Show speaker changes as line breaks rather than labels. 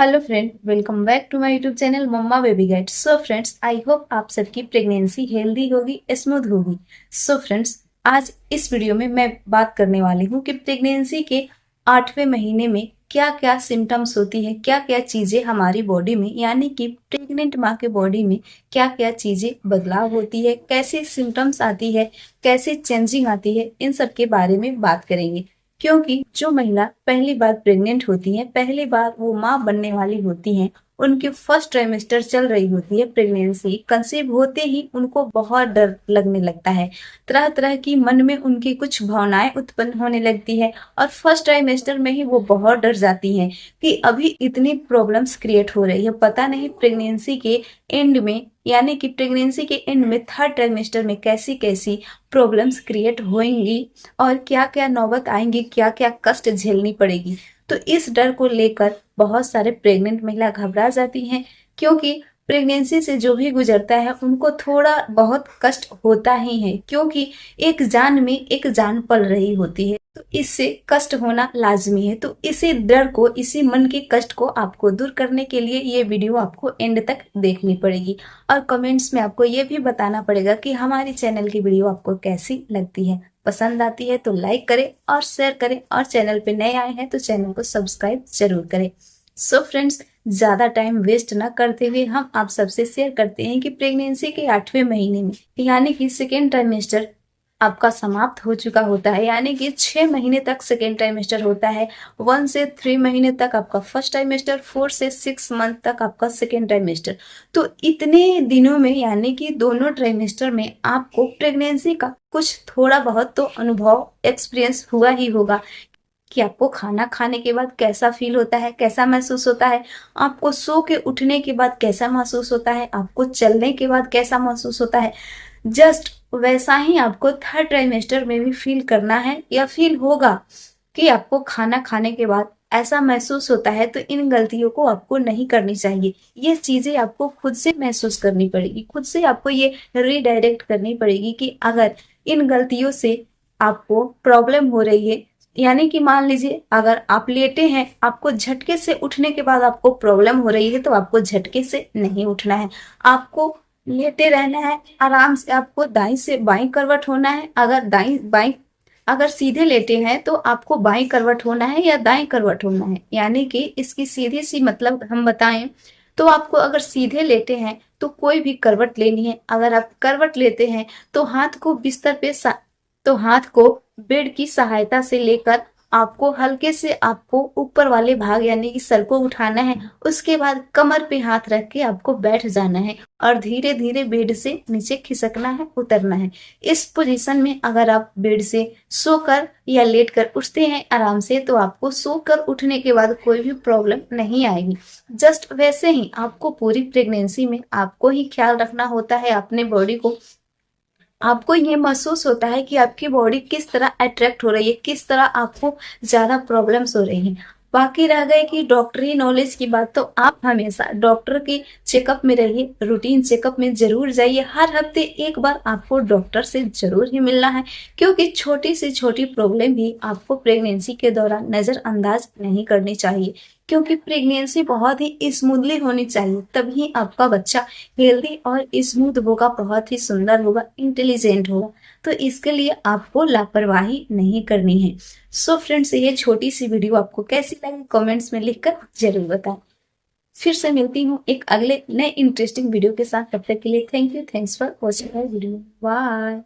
Hello friend, welcome back to my YouTube channel mamma baby guide. So friends, I hope आप सबकी pregnancy healthy होगी, smooth होगी। So friends, आज इस video में मैं बात करने वाली हूँ कि प्रेगनेंसी के 8वें महीने में क्या क्या सिम्टम्स होती है, क्या क्या चीजें हमारी बॉडी में यानी कि प्रेग्नेंट माँ के बॉडी में क्या क्या चीजें बदलाव होती है, कैसे सिम्टम्स आती है, कैसे चेंजिंग आती है, इन सब के बारे में बात करेंगे। क्योंकि जो महिला पहली बार प्रेग्नेंट होती है, पहली बार वो माँ बनने वाली होती हैं, उनकी फर्स्ट ट्राइमेस्टर चल रही होती है, प्रेगनेंसी कंसीव होते ही उनको बहुत डर लगने लगता है। तरह तरह की मन में उनकी कुछ भावनाएं उत्पन्न होने लगती है और फर्स्ट ट्राइमेस्टर में ही वो बहुत डर जाती हैं कि अभी इतनी प्रॉब्लम्स क्रिएट हो रही है, पता नहीं प्रेगनेंसी के एंड में यानी कि प्रेगनेंसी के एंड में थर्ड ट्राइमेस्टर में कैसी कैसी प्रॉब्लम्स क्रिएट होंगी और क्या क्या नौबत आएंगी, क्या क्या कष्ट झेलनी पड़ेगी। तो इस डर को लेकर बहुत सारे प्रेग्नेंट महिला घबरा जाती हैं, क्योंकि प्रेगनेंसी से जो भी गुजरता है उनको थोड़ा बहुत कष्ट होता ही है, क्योंकि एक जान में एक जान पल रही होती है, तो इससे कष्ट होना लाजमी है। तो इसी डर को, इसी मन के कष्ट को आपको दूर करने के लिए ये वीडियो आपको एंड तक देखनी पड़ेगी और कमेंट्स में आपको ये भी बताना पड़ेगा कि हमारी चैनल की वीडियो आपको कैसी लगती है। पसंद आती है तो लाइक करें और शेयर करें और चैनल पे नए आए हैं तो चैनल को सब्सक्राइब जरूर करें। सो फ्रेंड्स, ज्यादा टाइम वेस्ट ना करते हुए हम आप सबसे शेयर करते हैं कि प्रेगनेंसी के 8वें महीने में यानी कि सेकेंड ट्राइमेस्टर आपका समाप्त हो चुका होता है, यानी कि 6 महीने तक सेकेंड ट्राइमेस्टर होता है, 1 से 3 महीने तक आपका फर्स्ट ट्राइमेस्टर, 4 से 6 मंथ तक आपका सेकेंड ट्राइमेस्टर। तो इतने दिनों में यानी कि दोनों ट्राइमेस्टर में आपको प्रेगनेंसी का कुछ थोड़ा बहुत तो अनुभव, एक्सपीरियंस हुआ ही होगा कि आपको खाना खाने के बाद कैसा फील होता है, कैसा महसूस होता है, आपको सो के उठने के बाद कैसा महसूस होता है, आपको चलने के बाद कैसा महसूस होता है। जस्ट वैसा ही आपको थर्ड ट्राइमेस्टर में भी फील करना है या फील होगा कि आपको खाना खाने के बाद ऐसा महसूस होता है। तो इन गलतियों को आपको नहीं करनी चाहिए, ये चीजें आपको खुद से महसूस करनी पड़ेगी, खुद से आपको ये रीडायरेक्ट करनी पड़ेगी कि अगर इन गलतियों से आपको प्रॉब्लम हो रही है, यानी कि मान लीजिए अगर आप लेटे हैं, आपको झटके से उठने के बाद आपको प्रॉब्लम हो रही है, तो आपको झटके से नहीं उठना है, आपको लेटे रहना है आराम से, आपको दाईं से बाईं करवट होना है। अगर दाईं बाईं अगर सीधे लेटे हैं तो आपको बाईं करवट होना है या दाईं करवट होना है, यानी कि इसकी सीधी सी मतलब हम बताएं तो आपको अगर सीधे लेटे हैं तो कोई भी करवट लेनी है, अगर आप करवट लेते हैं तो हाथ को बिस्तर पे तो हाथ को बेड की सहायता से लेकर आपको हल्के से आपको ऊपर वाले भाग यानी कि सर को उठाना है, उसके बाद कमर पे हाथ रख के आपको बैठ जाना है और धीरे धीरे बेड से नीचे खिसकना है, उतरना है। इस पोजीशन में अगर आप बेड से सोकर या लेटकर उठते हैं आराम से, तो आपको सोकर उठने के बाद कोई भी प्रॉब्लम नहीं आएगी। जस्ट वैसे ही आपको पूरी प्रेगनेंसी में आपको ही ख्याल रखना होता है अपने बॉडी को। आपको ये महसूस होता है कि आपकी बॉडी किस तरह अट्रैक्ट हो रही है, किस तरह आपको ज्यादा प्रॉब्लम्स हो रही हैं। बाकी रह गए कि डॉक्टरी नॉलेज की बात, तो आप हमेशा डॉक्टर के चेकअप में रहिए, रूटीन चेकअप में जरूर जाइए, हर हफ्ते एक बार आपको डॉक्टर से जरूर ही मिलना है, क्योंकि छोटी से छोटी प्रॉब्लम भी आपको प्रेगनेंसी के दौरान नजरअंदाज नहीं करनी चाहिए, क्योंकि प्रेगनेंसी बहुत ही स्मूथली होनी चाहिए, तभी आपका बच्चा हेल्दी और स्मूथ होगा, बहुत ही सुंदर होगा, इंटेलिजेंट होगा। तो इसके लिए आपको लापरवाही नहीं करनी है। सो फ्रेंड्स, ये छोटी सी वीडियो आपको कैसी लगी कमेंट्स में लिखकर जरूर बताएं। फिर से मिलती हूँ एक अगले नए इंटरेस्टिंग वीडियो के साथ, तब तक के लिए thank you, thanks for watching my video, bye.